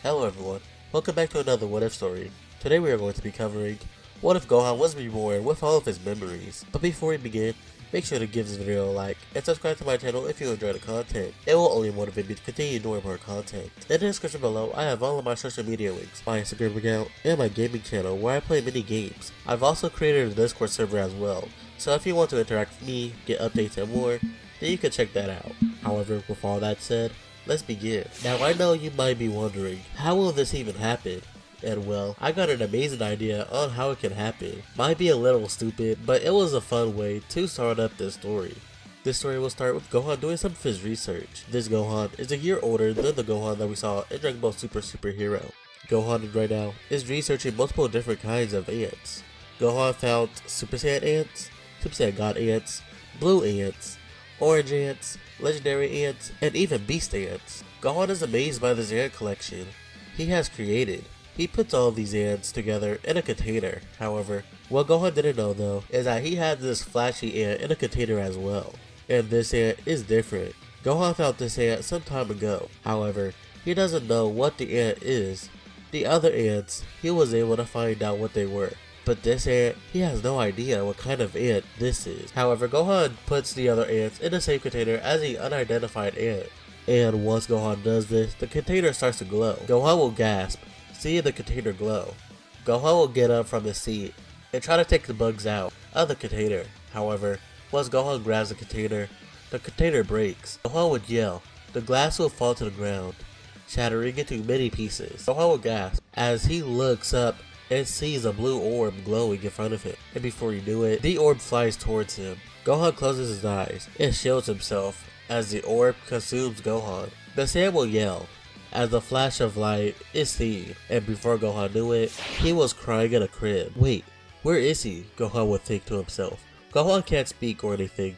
Hello everyone, welcome back to another What If story. Today we are going to be covering what if Gohan was reborn with all of his memories. But before we begin, make sure to give this video a like and subscribe to my channel if you enjoy the content. It will only motivate me to continue doing more content. In the description below, I have all of my social media links, my Instagram account, and my gaming channel where I play mini games. I've also created a Discord server as well, so if you want to interact with me, get updates and more, then you can check that out. However, with all that said, let's begin. Now I know you might be wondering, how will this even happen? And well, I got an amazing idea on how it can happen. Might be a little stupid, but it was a fun way to start up this story. This story will start with Gohan doing some of his research. This Gohan is a year older than the Gohan that we saw in Dragon Ball Superhero. Gohan right now is researching multiple different kinds of ants. Gohan found Super Saiyan ants, Super Saiyan God ants, blue ants, orange ants, legendary ants, and even beast ants. Gohan is amazed by this ant collection he has created. He puts all of these ants together in a container. However, what Gohan didn't know though is that he had this flashy ant in a container as well. And this ant is different. Gohan found this ant some time ago. However, he doesn't know what the ant is. The other ants, he was able to find out what they were. But this ant, he has no idea what kind of ant this is. However, Gohan puts the other ants in the same container as the unidentified ant. And once Gohan does this, the container starts to glow. Gohan will gasp, seeing the container glow. Gohan will get up from his seat and try to take the bugs out of the container. However, once Gohan grabs the container breaks. Gohan would yell, the glass will fall to the ground, shattering into many pieces. Gohan will gasp as he looks up and sees a blue orb glowing in front of him. And before he knew it, the orb flies towards him. Gohan closes his eyes and shields himself as the orb consumes Gohan. The Saiyan will yell as the flash of light is seen, and before Gohan knew it, he was crying in a crib. Wait, where is he? Gohan would think to himself. Gohan can't speak or anything,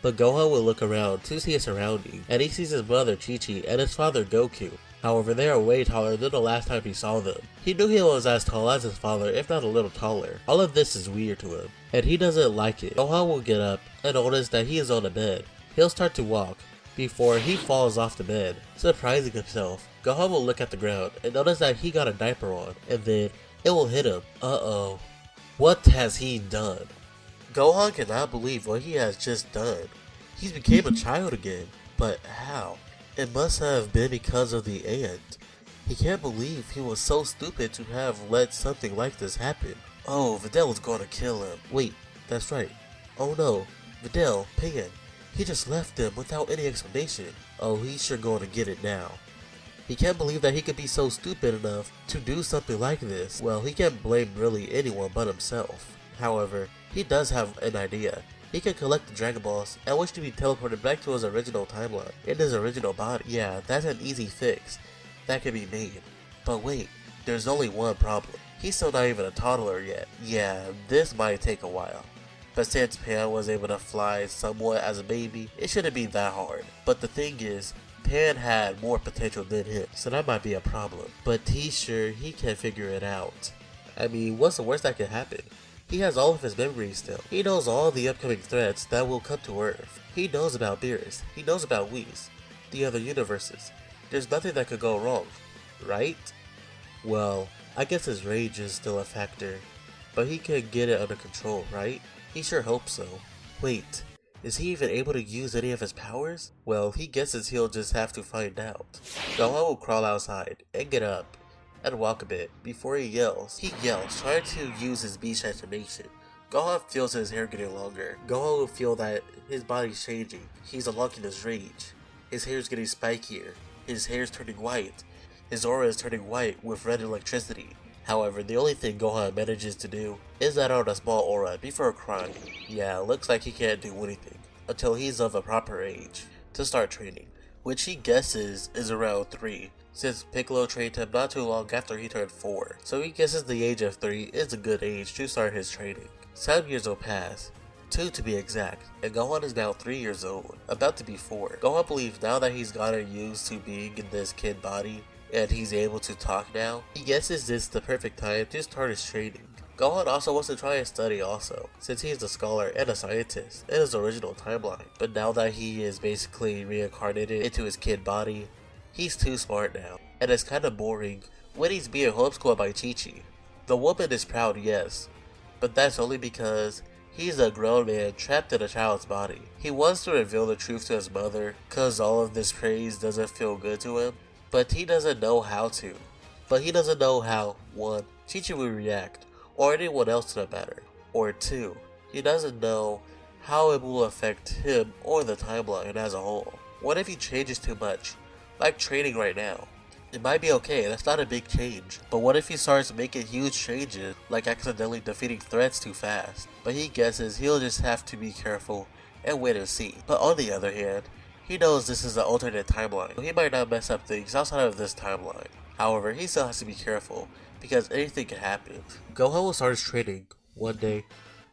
but Gohan will look around to see his surroundings, and he sees his mother Chi-Chi and his father Goku. However, they are way taller than the last time he saw them. He knew he was as tall as his father, if not a little taller. All of this is weird to him, and he doesn't like it. Gohan will get up and notice that he is on the bed. He'll start to walk before he falls off the bed. Surprising himself, Gohan will look at the ground and notice that he got a diaper on, and then it will hit him. Uh-oh. What has he done? Gohan cannot believe what he has just done. He's became a child again. But how? It must have been because of the ant. He can't believe he was so stupid to have let something like this happen. Oh, Videl is going to kill him. Wait, that's right. Oh no, Videl, Pan. He just left them without any explanation. Oh, he's sure going to get it now. He can't believe that he could be so stupid enough to do something like this. Well, he can't blame really anyone but himself. However, he does have an idea. He can collect the Dragon Balls and wish to be teleported back to his original timeline, in his original body. Yeah, that's an easy fix that can be made. But wait, there's only one problem. He's still not even a toddler yet. Yeah, this might take a while. But since Pan was able to fly somewhat as a baby, it shouldn't be that hard. But the thing is, Pan had more potential than him, so that might be a problem. But he's sure he can figure it out. I mean, what's the worst that could happen? He has all of his memories still. He knows all the upcoming threats that will come to Earth. He knows about Beerus. He knows about Whis, the other universes. There's nothing that could go wrong, right? Well, I guess his rage is still a factor, but he can get it under control, right? He sure hopes so. Wait, is he even able to use any of his powers? Well, he guesses he'll just have to find out. Gohan will crawl outside and get up and walk a bit before he yells. He yells, trying to use his beast transformation. Gohan feels his hair getting longer. Gohan will feel that his body's changing. He's unlocking his rage. His hair's getting spikier. His hair's turning white. His aura is turning white with red electricity. However, the only thing Gohan manages to do is let out a small aura before crying. Yeah, looks like he can't do anything until he's of a proper age to start training, which he guesses is around 3, since Piccolo trained him not too long after he turned 4. So he guesses the age of 3 is a good age to start his training. Some years will pass, 2 to be exact, and Gohan is now 3 years old, about to be 4. Gohan believes now that he's gotten used to being in this kid body, and he's able to talk now, he guesses this is the perfect time to start his training. Gohan also wants to try and study also, since he is a scholar and a scientist in his original timeline. But now that he is basically reincarnated into his kid body, He's too smart now, and it's kinda boring when he's being homeschooled by Chi-Chi. The woman is proud, yes, but that's only because he's a grown man trapped in a child's body. He wants to reveal the truth to his mother, cause all of this praise doesn't feel good to him, but he doesn't know how to. But he doesn't know how, 1, Chi-Chi will react, or anyone else to that matter, or 2, he doesn't know how it will affect him or the timeline as a whole. What if he changes too much, like training right now? It might be okay, that's not a big change, but what if he starts making huge changes, like accidentally defeating threats too fast? But he guesses he'll just have to be careful and wait and see. But on the other hand, he knows this is an alternate timeline, so he might not mess up things outside of this timeline. However, he still has to be careful, because anything can happen. Gohan will start his training. One day,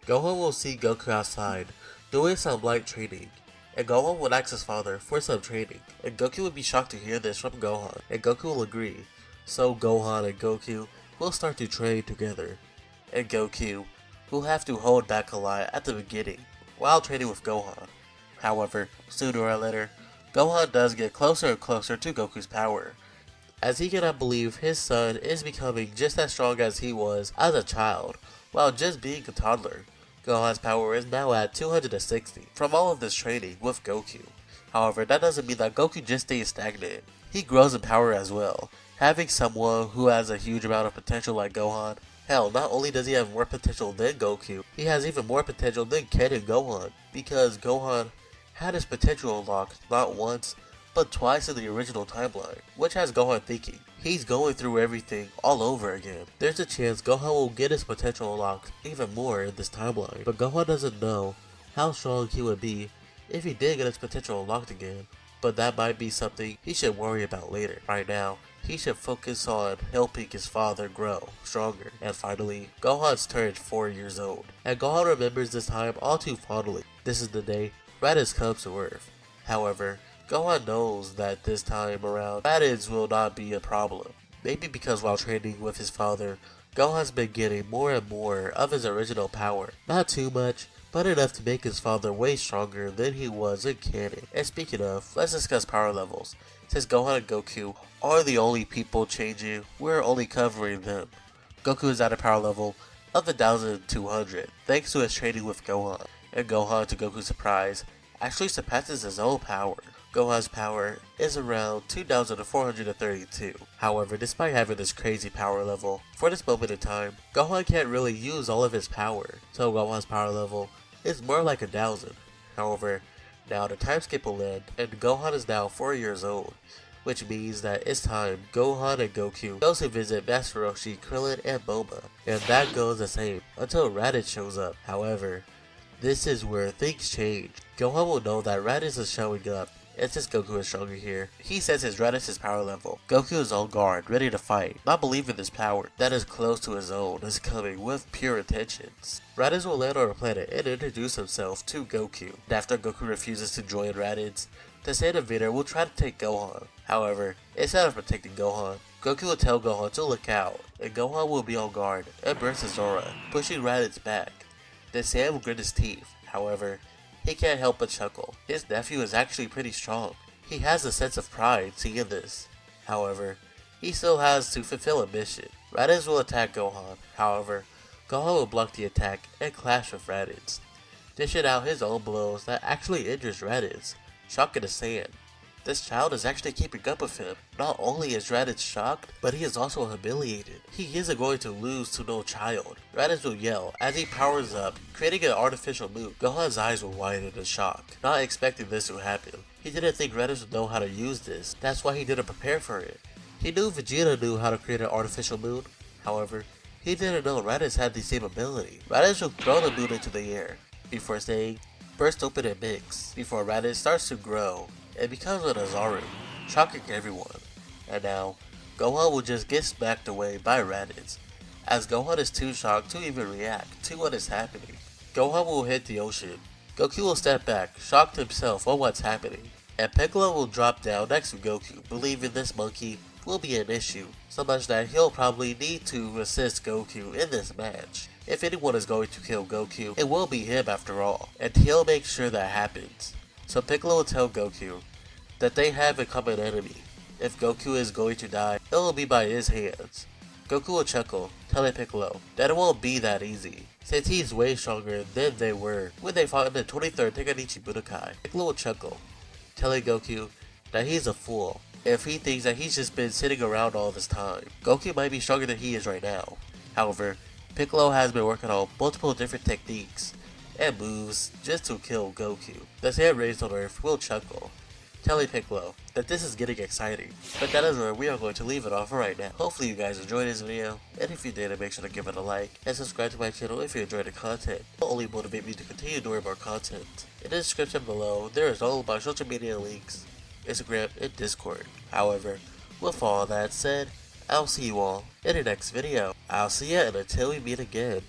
Gohan will see Goku outside, doing some light training, and Gohan would ask his father for some training, and Goku would be shocked to hear this from Gohan, and Goku will agree. So Gohan and Goku will start to train together, and Goku will have to hold back a lot at the beginning while training with Gohan. However, sooner or later, Gohan does get closer and closer to Goku's power, as he cannot believe his son is becoming just as strong as he was as a child, while just being a toddler. Gohan's power is now at 260 from all of this training with Goku. However, that doesn't mean that Goku just stays stagnant. He grows in power as well. Having someone who has a huge amount of potential like Gohan, hell, not only does he have more potential than Goku, he has even more potential than Ken and Gohan, because Gohan had his potential unlocked not once, but twice in the original timeline, which has Gohan thinking he's going through everything all over again. There's a chance Gohan will get his potential unlocked even more in this timeline, but Gohan doesn't know how strong he would be if he did get his potential unlocked again, but that might be something he should worry about later. Right now, he should focus on helping his father grow stronger. And finally, Gohan's turned 4 years old, and Gohan remembers this time all too fondly. This is the day Raditz comes to Earth. However, Gohan knows that this time around, Raditz will not be a problem. Maybe because while training with his father, Gohan's been getting more and more of his original power. Not too much, but enough to make his father way stronger than he was in canon. And speaking of, let's discuss power levels. Since Gohan and Goku are the only people changing, we're only covering them. Goku is at a power level of 1200, thanks to his training with Gohan. And Gohan, to Goku's surprise, actually surpasses his own power. Gohan's power is around 2432. However, despite having this crazy power level, for this moment in time, Gohan can't really use all of his power, so Gohan's power level is more like 1000. However, now the time skip will end, and Gohan is now 4 years old, which means that it's time Gohan and Goku goes to visit Master Roshi, Krillin, and Bulma, and that goes the same until Raditz shows up. However, this is where things change. Gohan will know that Raditz is showing up, and since Goku is stronger here, he senses Raditz's power level. Goku is on guard, ready to fight, not believing this power that is close to his own is coming with pure intentions. Raditz will land on a planet and introduce himself to Goku. And after Goku refuses to join Raditz, the Saiyan invader will try to take Gohan. However, instead of protecting Gohan, Goku will tell Gohan to look out, and Gohan will be on guard and burst his aura, pushing Raditz back. Then Saiyan will grit his teeth. However, he can't help but chuckle. His nephew is actually pretty strong. He has a sense of pride seeing this. However, he still has to fulfill a mission. Raditz will attack Gohan. However, Gohan will block the attack and clash with Raditz, dishing out his own blows that actually injures Raditz, shocking the Saiyan. This child is actually keeping up with him. Not only is Raditz shocked, but he is also humiliated. He isn't going to lose to no child. Raditz will yell as he powers up, creating an artificial move. Gohan's eyes will widen in shock, not expecting this to happen. He didn't think Raditz would know how to use this, that's why he didn't prepare for it. He knew Vegeta knew how to create an artificial moon. However, he didn't know Raditz had the same ability. Raditz will throw the moon into the air, before saying, "Burst open and mix," before Raditz starts to grow and becomes an Azaru, shocking everyone. And now, Gohan will just get smacked away by Raditz, as Gohan is too shocked to even react to what is happening. Gohan will hit the ocean. Goku will step back, shocked himself on what's happening, and Piccolo will drop down next to Goku, believing this monkey will be an issue, so much that he'll probably need to assist Goku in this match. If anyone is going to kill Goku, it will be him after all, and he'll make sure that happens. So Piccolo will tell Goku that they have a common enemy, If Goku is going to die, it will be by his hands. Goku will chuckle, telling Piccolo that it won't be that easy, since he's way stronger than they were when they fought in the 23rd Tenkaichi Budokai. Piccolo will chuckle, telling Goku that he's a fool if he thinks that he's just been sitting around all this time. Goku might be stronger than he is right now. However, Piccolo has been working on multiple different techniques and moves just to kill Goku. The Saiyan raised on Earth will chuckle, telling Piccolo that this is getting exciting. But that is where we are going to leave it off for right now. Hopefully you guys enjoyed this video, and if you did, make sure to give it a like and subscribe to my channel if you enjoyed the content. It will only motivate me to continue doing more content. In the description below, there is all of my social media links, Instagram, and Discord. However, with all that said, I'll see you all in the next video. I'll see ya, and until we meet again.